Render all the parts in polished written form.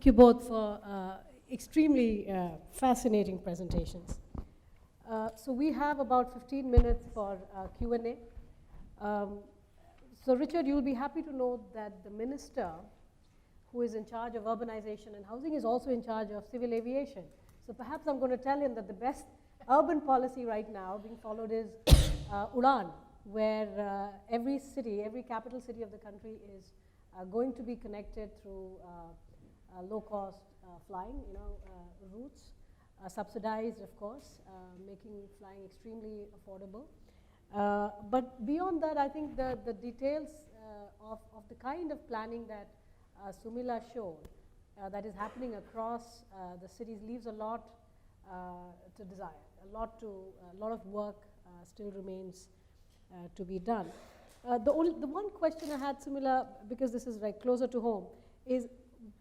you both for extremely fascinating presentations. So we have about 15 minutes for Q&A. So Richard, you'll be happy to know that the minister who is in charge of urbanization and housing is also in charge of civil aviation. So perhaps I'm going to tell him that the best urban policy right now being followed is Udan, where every city, every capital city of the country is going to be connected through low-cost flying, routes, subsidized, of course, making flying extremely affordable. But beyond that, I think the details of the kind of planning that Sumila showed that is happening across the cities leaves a lot to desire. A lot of work still remains to be done. The one question I had, Sumila, because this is right closer to home, is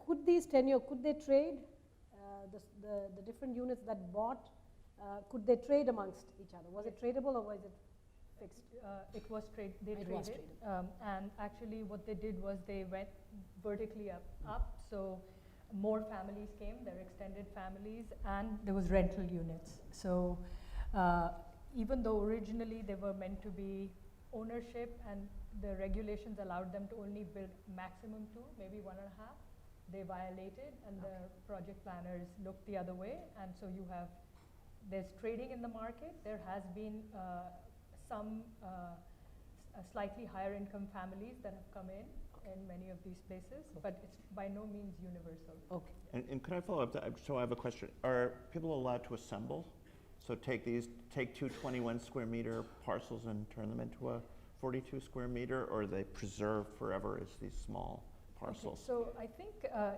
could they trade the different units that bought? Could they trade amongst each other? Was it tradable or was it fixed? It was traded. And actually what they did was they went vertically up. So more families came, their extended families, and there was rental units. So even though originally they were meant to be ownership and the regulations allowed them to only build maximum 2, maybe 1.5, they violated, and the project planners looked the other way, and so there's trading in the market. There has been some slightly higher income families that have come in many of these places, but it's by no means universal. Okay. And could I follow up? So I have a question. Are people allowed to assemble? So take 2 21 square meter parcels and turn them into a 42 square meter, or are they preserved forever as these small parcels? Okay, so I think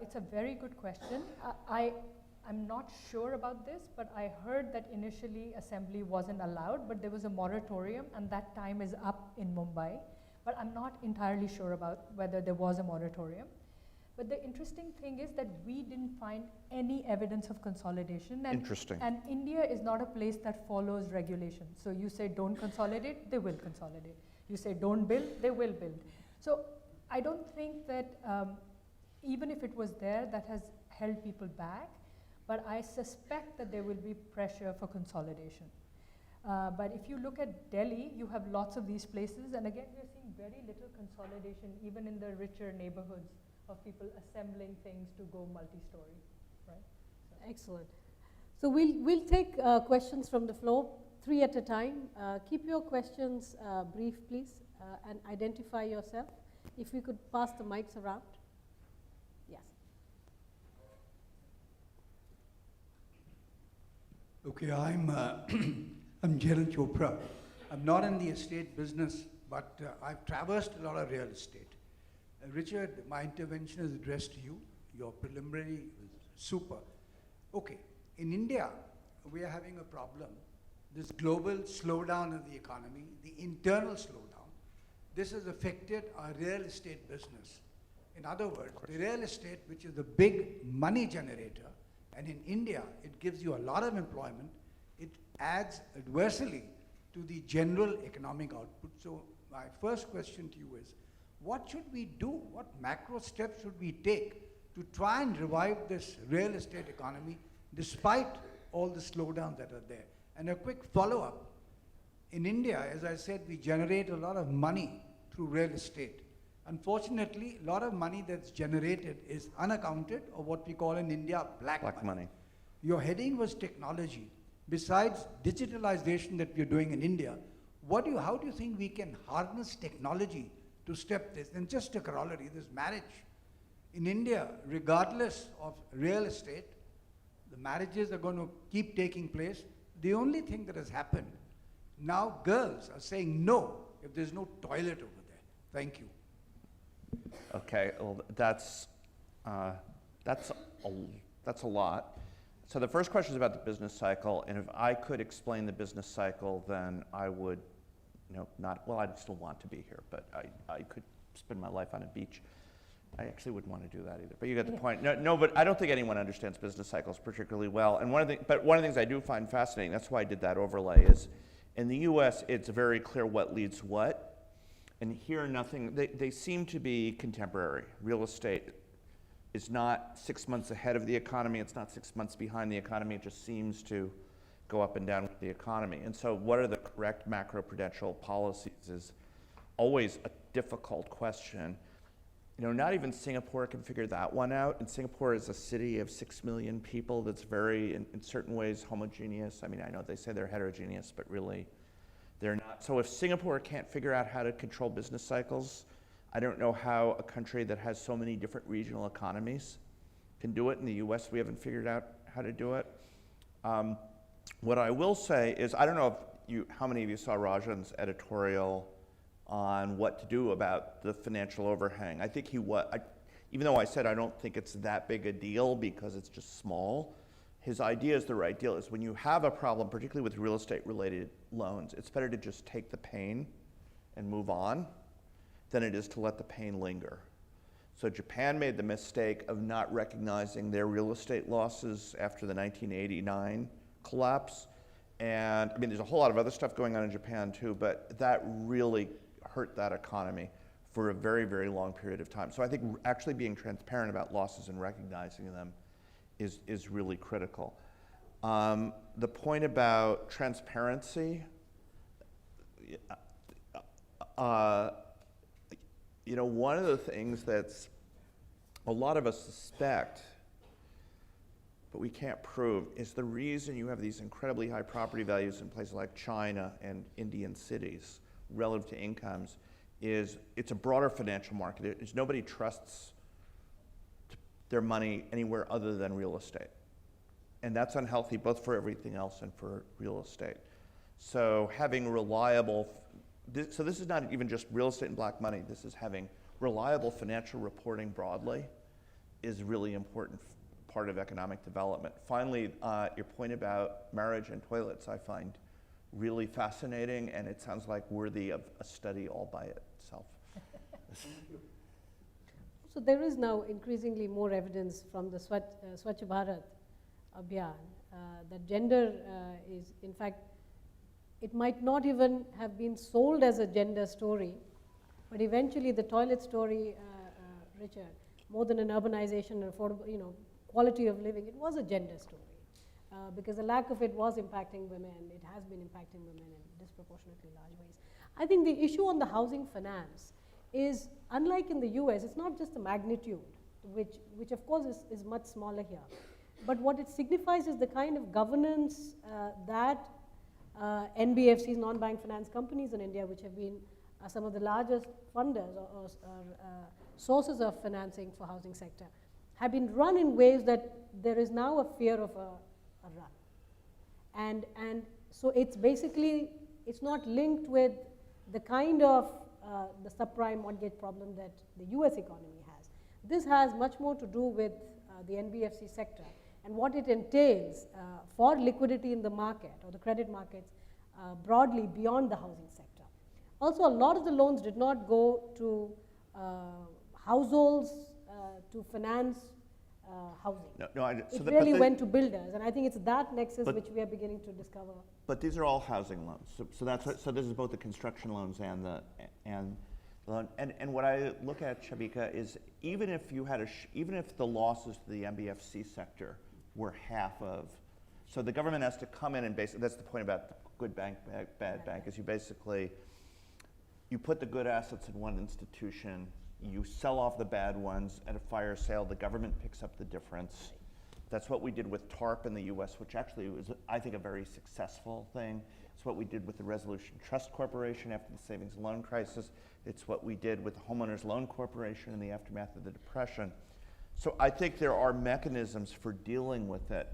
it's a very good question. I'm not sure about this, but I heard that initially assembly wasn't allowed, but there was a moratorium, and that time is up in Mumbai. But I'm not entirely sure about whether there was a moratorium. But the interesting thing is that we didn't find any evidence of consolidation. And Interesting. And India is not a place that follows regulation. So you say don't consolidate, they will consolidate. You say don't build, they will build. So I don't think that even if it was there, that has held people back. But I suspect that there will be pressure for consolidation. But if you look at Delhi, you have lots of these places, and again, we're seeing very little consolidation, even in the richer neighborhoods, of people assembling things to go multi-story, right? So. Excellent. So we'll take questions from the floor, 3 at a time. Keep your questions brief, please, and identify yourself. If we could pass the mics around. Yes. Okay, I'm Jaren Chopra. I'm not in the estate business, but I've traversed a lot of real estate. Richard, my intervention is addressed to you. Your preliminary was super. Okay, in India, we are having a problem. This global slowdown of the economy, the internal slowdown, this has affected our real estate business. In other words, the real estate, which is the big money generator, and in India, it gives you a lot of employment, it adds adversely to the general economic output. So my first question to you is, what should we do? What macro steps should we take to try and revive this real estate economy despite all the slowdowns that are there? And a quick follow-up. In India, as I said, we generate a lot of money through real estate. Unfortunately, a lot of money that's generated is unaccounted, or what we call in India, black money. Your heading was technology. Besides digitalization that we're doing in India, how do you think we can harness technology to step this? And just a corollary, this marriage. In India, regardless of real estate, the marriages are going to keep taking place. The only thing that has happened, now girls are saying no if there's no toilet over there. Thank you. Okay, well, that's a lot. So the first question is about the business cycle, and if I could explain the business cycle, then I would, I'd still want to be here, but I could spend my life on a beach. I actually wouldn't want to do that either, but you get the point. No, but I don't think anyone understands business cycles particularly well. And one of the things I do find fascinating, that's why I did that overlay, is in the US, it's very clear what leads what. And here, they seem to be contemporary. Real estate is not 6 months ahead of the economy, it's not 6 months behind the economy, it just seems to go up and down with the economy. And so what are the correct macroprudential policies is always a difficult question. You know, not even Singapore can figure that one out. And Singapore is a city of 6 million people that's very, in certain ways, homogeneous. I mean, I know they say they're heterogeneous, but really they're not. So if Singapore can't figure out how to control business cycles, I don't know how a country that has so many different regional economies can do it. In the US, we haven't figured out how to do it. What I will say is, I don't know if how many of you saw Rajan's editorial on what to do about the financial overhang. I think he even though I said I don't think it's that big a deal because it's just small, his idea is the right deal. Is when you have a problem, particularly with real estate related loans, it's better to just take the pain and move on than it is to let the pain linger. So Japan made the mistake of not recognizing their real estate losses after the 1989 collapse. And I mean, there's a whole lot of other stuff going on in Japan too, but that really hurt that economy for a very, very long period of time. So I think actually being transparent about losses and recognizing them is really critical. The point about transparency, you know, one of the things that's a lot of us suspect, but we can't prove, is the reason you have these incredibly high property values in places like China and Indian cities relative to incomes is it's a broader financial market. Nobody trusts their money anywhere other than real estate. And that's unhealthy both for everything else and for real estate. So having reliable, so this is not even just real estate and black money, this is having reliable financial reporting broadly is really important part of economic development. Finally, your point about marriage and toilets I find really fascinating, and it sounds like worthy of a study all by itself. So there is now increasingly more evidence from the Swachh Bharat Abhiyan that gender is, in fact, it might not even have been sold as a gender story, but eventually the toilet story, Richard, more than an urbanization and affordable, you know, quality of living, it was a gender story. Because the lack of it was impacting women, it has been impacting women in disproportionately large ways. I think the issue on the housing finance is, unlike in the US, it's not just the magnitude, which of course is much smaller here, but what it signifies is the kind of governance that NBFCs, non-bank finance companies in India, which have been some of the largest funders or sources of financing for housing sector, have been run in ways that there is now a fear of a run. And so it's basically, it's not linked with the kind of the subprime mortgage problem that the US economy has. This has much more to do with the NBFC sector and what it entails for liquidity in the market or the credit markets broadly beyond the housing sector. Also, a lot of the loans did not go to households to finance housing. It really went to builders, and I think it's that nexus which we are beginning to discover. But these are all housing loans. So this is both the construction loans and the loan. And what I look at, Shabika, is even if you had even if the losses to the NBFC sector were half of, so the government has to come in and basically, that's the point about the good bank, bad bank, is you put the good assets in one institution, you sell off the bad ones at a fire sale, the government picks up the difference. That's what we did with TARP in the US, which actually was, I think, a very successful thing. It's what we did with the Resolution Trust Corporation after the savings and loan crisis. It's what we did with the Homeowners Loan Corporation in the aftermath of the Depression. So I think there are mechanisms for dealing with it.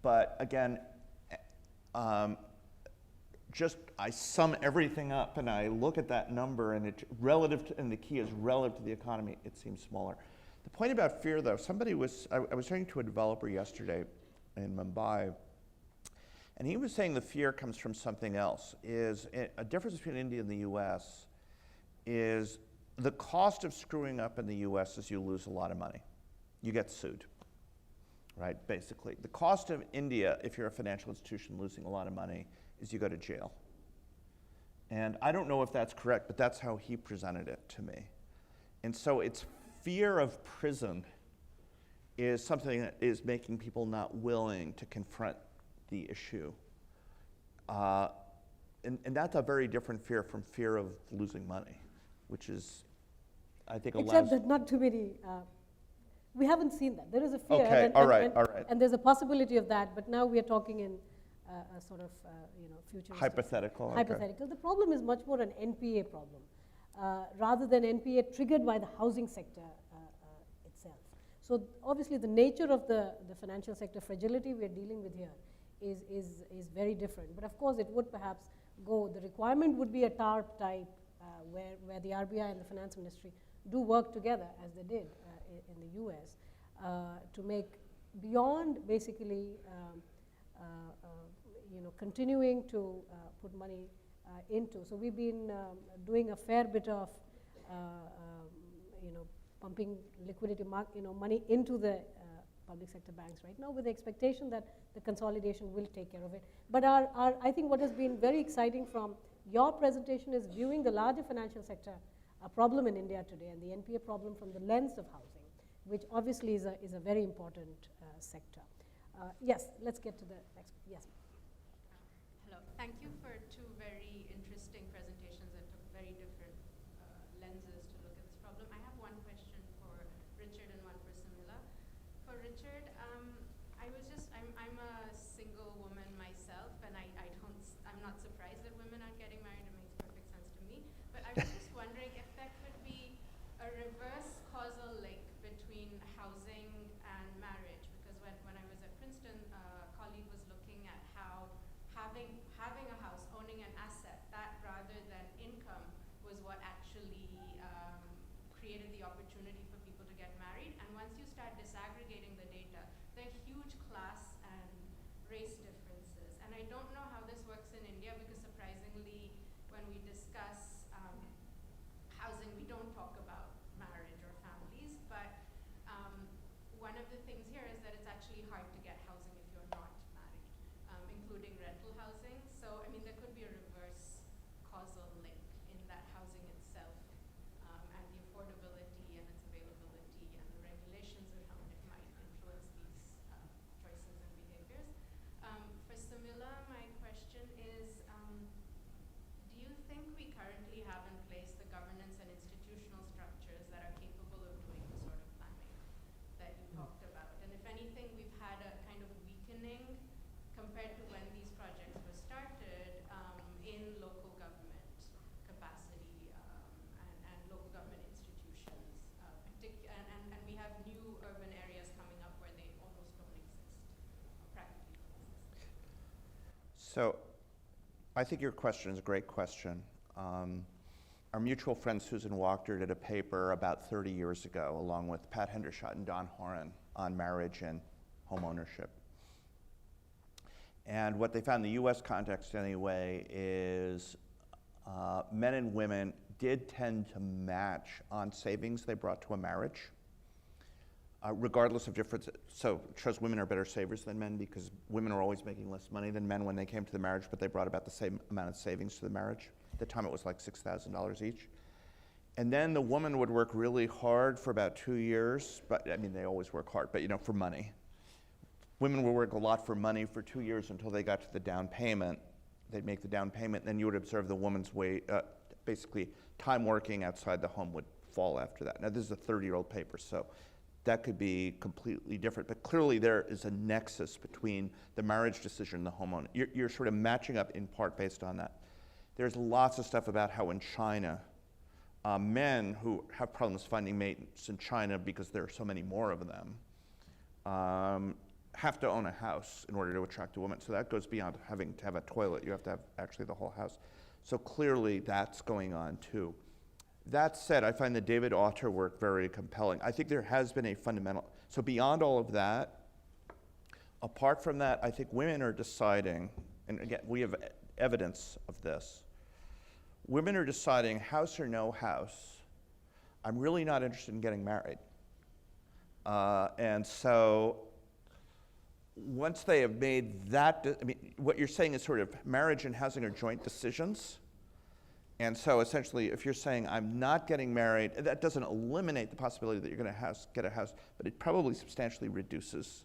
But again, I sum everything up and I look at that number, and and the key is relative to the economy, it seems smaller. The point about fear, though, I was talking to a developer yesterday in Mumbai, and he was saying the fear comes from something else. Is a difference between India and the US is the cost of screwing up in the US is you lose a lot of money. You get sued, right, basically. The cost of India, if you're a financial institution losing a lot of money, is you go to jail. And I don't know if that's correct, but that's how he presented it to me. And so it's fear of prison is something that is making people not willing to confront the issue. And that's a very different fear from fear of losing money, which is, I think, Except that not too many, we haven't seen that. There is a fear, Okay, all right. and there's a possibility of that, but now we are talking in a sort of, futuristic. Hypothetical. Okay. Hypothetical. The problem is much more an NPA problem, rather than NPA triggered by the housing sector itself. So obviously the nature of the financial sector fragility we are dealing with here is very different. But of course it would perhaps the requirement would be a TARP type, where the RBI and the finance ministry do work together, as they did in the US, to make beyond basically continuing to put money into. So we've been doing a fair bit of pumping liquidity money into the public sector banks right now, with the expectation that the consolidation will take care of it. But I think what has been very exciting from your presentation is viewing the larger financial sector problem in India today, and the NPA problem from the lens of housing, which obviously is a very important sector. Yes, let's get to the next. Yes. Hello. Thank you for two very interesting presentations that took very different lenses to look at this problem. I have one question for Richard and one for Sumila. For Richard, I'm a single woman myself, and I'm not surprised that women aren't getting married. It makes perfect sense to me. But I was just wondering if there could be a reverse causal link between housing and marriage, because when I was at Princeton, a colleague was looking at how having a house, owning an asset, that rather than income was what actually created the opportunity for people to get married. And once you start disaggregating the data, there are huge class and race differences. And I don't know how this works in India, because surprisingly, when we discuss housing, we don't talk about marriage or families. But one of the things here is that it's actually hard to get housing if you're not married, including rental housing. So, I mean, there could be a reverse causal link in that housing itself and the affordability and its availability and the regulations around it might influence these choices and behaviors. For Sumila, my question is, do you think we currently have in place the governance and institutional structures that are capable of doing the sort of planning that you talked about? And if anything, we've had a kind of weakening compared to when these projects were started in local government capacity and local government institutions. And we have new urban areas coming up where they almost don't exist, or practically don't exist. So I think your question is a great question. Our mutual friend Susan Wachter did a paper about 30 years ago, along with Pat Hendershot and Don Horan, on marriage and home ownership. And what they found in the US context anyway is men and women did tend to match on savings they brought to a marriage, regardless of differences. So it shows women are better savers than men, because women are always making less money than men when they came to the marriage, but they brought about the same amount of savings to the marriage. At the time it was like $6,000 each. And then the woman would work really hard for about 2 years, but I mean, they always work hard, but for money. Women would work a lot for money for 2 years until they got to the down payment. They'd make the down payment, and then you would observe the woman's basically time working outside the home would fall after that. Now this is a 30-year-old paper, so that could be completely different, but clearly there is a nexus between the marriage decision and the homeowner. You're sort of matching up in part based on that. There's lots of stuff about how in China, men who have problems finding mates in China because there are so many more of them, have to own a house in order to attract a woman. So that goes beyond having to have a toilet. You have to have actually the whole house. So clearly that's going on too. That said, I find the David Autor work very compelling. I think there has been a fundamental, so beyond all of that, apart from that, I think women are deciding, and again, we have evidence of this, women are deciding, house or no house, I'm really not interested in getting married. And so once they have made that, what you're saying is sort of marriage and housing are joint decisions. And so essentially, if you're saying I'm not getting married, that doesn't eliminate the possibility that you're going to get a house, but it probably substantially reduces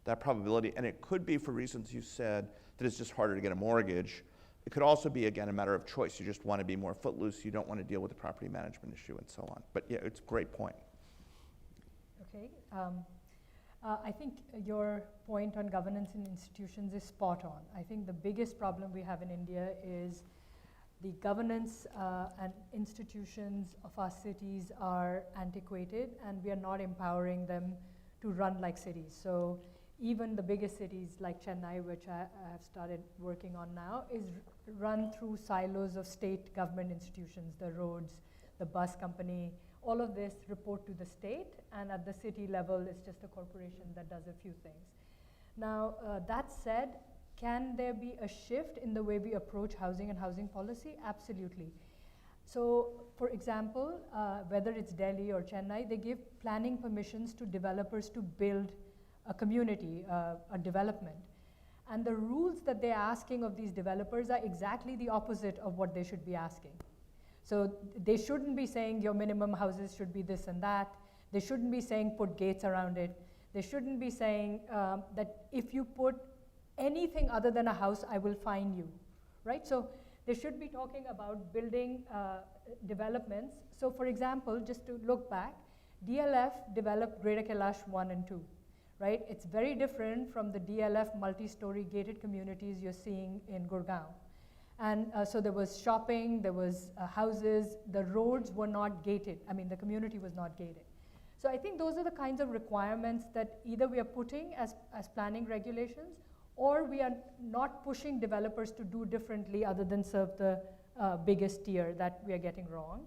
that probability. And it could be for reasons you said, that it's just harder to get a mortgage. It could also be, again, a matter of choice. You just want to be more footloose. You don't want to deal with the property management issue and so on. But yeah, it's a great point. Okay. I think your point on governance in institutions is spot on. I think the biggest problem we have in India is the governance and institutions of our cities are antiquated, and we are not empowering them to run like cities. So even the biggest cities like Chennai, which I have started working on now, is run through silos of state government institutions, the roads, the bus company. All of this report to the state, and at the city level, it's just a corporation that does a few things. Now, that said, can there be a shift in the way we approach housing and housing policy? Absolutely. So, for example, whether it's Delhi or Chennai, they give planning permissions to developers to build a community, a development. And the rules that they're asking of these developers are exactly the opposite of what they should be asking. So they shouldn't be saying your minimum houses should be this and that. They shouldn't be saying put gates around it. They shouldn't be saying that if you put anything other than a house, I will fine you, right? So they should be talking about building developments. So for example, just to look back, DLF developed Greater Kailash 1 and 2, right? It's very different from the DLF multi-story gated communities you're seeing in Gurgaon. And so there was shopping, there was houses, the roads were not gated. I mean, the community was not gated. So I think those are the kinds of requirements that either we are putting as planning regulations, or we are not pushing developers to do differently other than serve the biggest tier that we are getting wrong.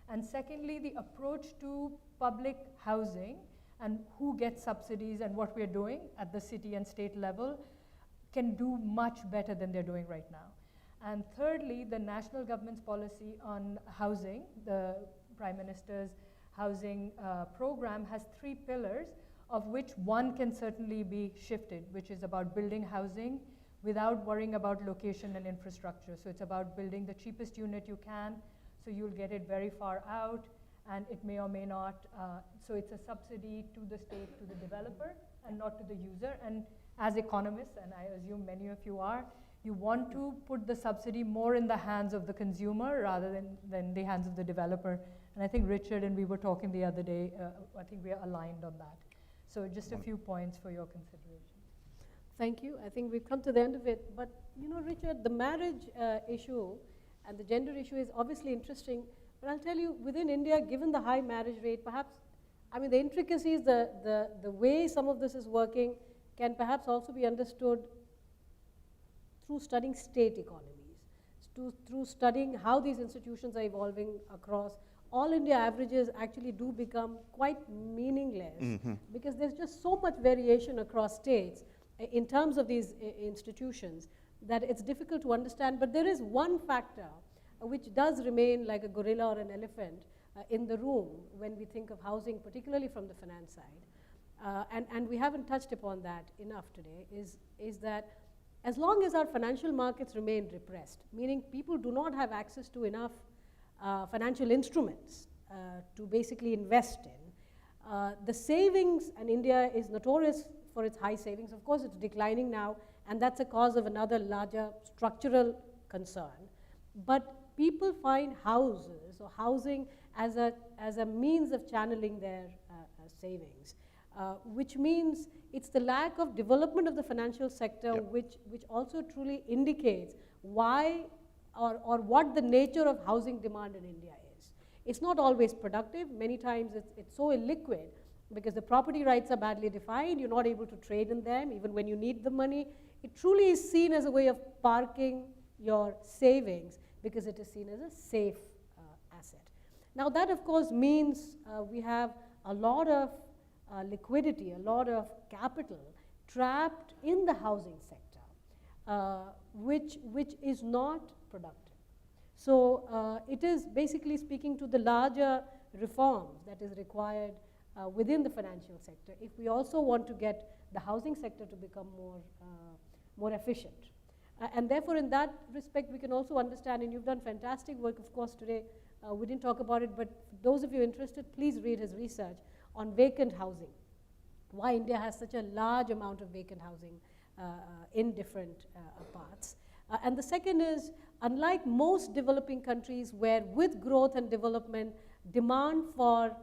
And secondly, the approach to public housing and who gets subsidies and what we are doing at the city and state level can do much better than they're doing right now. And thirdly, the national government's policy on housing, the Prime Minister's housing program has 3 pillars, of which one can certainly be shifted, which is about building housing without worrying about location and infrastructure. So it's about building the cheapest unit you can, so you'll get it very far out, and it may or may not. So it's a subsidy to the state, to the developer, and not to the user. And as economists, and I assume many of you are, you want to put the subsidy more in the hands of the consumer rather than the hands of the developer. And I think Richard and we were talking the other day, I think we are aligned on that. So just a few points for your consideration. Thank you. I think we've come to the end of it. But, you know, Richard, the marriage issue and the gender issue is obviously interesting. But I'll tell you, within India, given the high marriage rate, perhaps, I mean, the intricacies, the way some of this is working can perhaps also be understood through studying state economies, through studying how these institutions are evolving across. All India averages actually do become quite meaningless because there's just so much variation across states in terms of these institutions that it's difficult to understand. But there is one factor which does remain like a gorilla or an elephant in the room when we think of housing, particularly from the finance side. And we haven't touched upon that enough today, is that as long as our financial markets remain repressed, meaning people do not have access to enough financial instruments to basically invest in, the savings, and India is notorious for its high savings. Of course, it's declining now, and that's a cause of another larger structural concern. But people find houses or housing as a means of channeling their savings, which means it's the lack of development of the financial sector which also truly indicates why or what the nature of housing demand in India is. It's not always productive. Many times it's so illiquid because the property rights are badly defined. You're not able to trade in them even when you need the money. It truly is seen as a way of parking your savings because it is seen as a safe asset. Now that of course means we have a lot of liquidity, a lot of capital trapped in the housing sector, which is not productive. So it is basically speaking to the larger reforms that is required within the financial sector if we also want to get the housing sector to become more efficient. And therefore, in that respect, we can also understand, and you've done fantastic work, of course, today. We didn't talk about it, but for those of you interested, please read his research on vacant housing, why India has such a large amount of vacant housing in different parts. And the second is, unlike most developing countries where with growth and development, demand for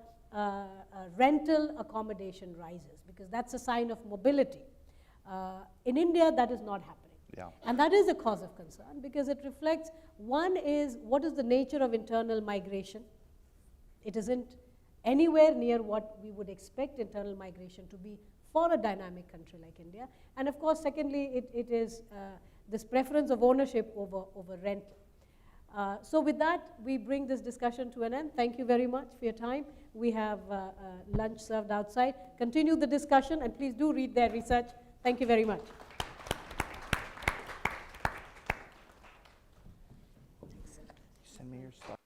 rental accommodation rises, because that's a sign of mobility. In India, that is not happening. Yeah. And that is a cause of concern, because it reflects, one is, what is the nature of internal migration? It isn't anywhere near what we would expect internal migration to be for a dynamic country like India. And of course, secondly, it is this preference of ownership over rental. So with that, we bring this discussion to an end. Thank you very much for your time. We have lunch served outside. Continue the discussion, and please do read their research. Thank you very much. Send me your slide.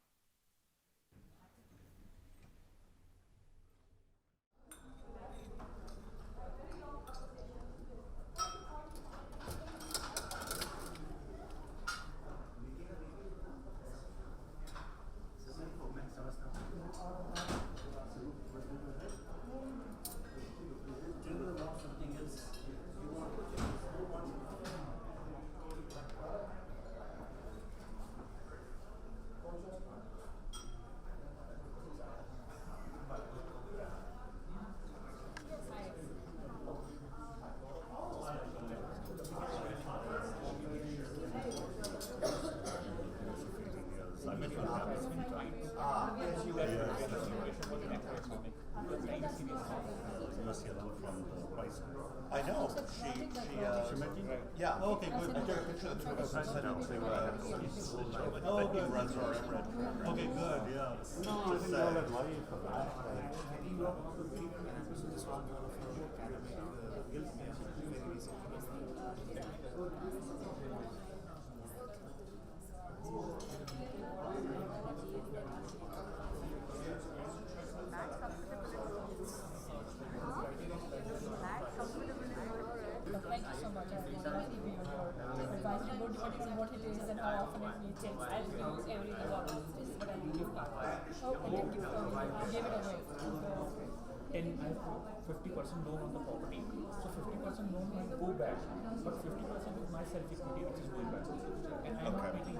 I know. Yeah. Okay, good. I took a picture of the two of us and sent it to he runs our MRED program. Okay, good, yeah. Just Thank you so much. I really review your advisory board depending on what it is and how often it needs change. I'll use every result, but I need you back. Oh, thank you. You gave it away. And I have 50% loan on the property. So 50% loan might go back, but 50% is my self equity which is going back. And I'm not making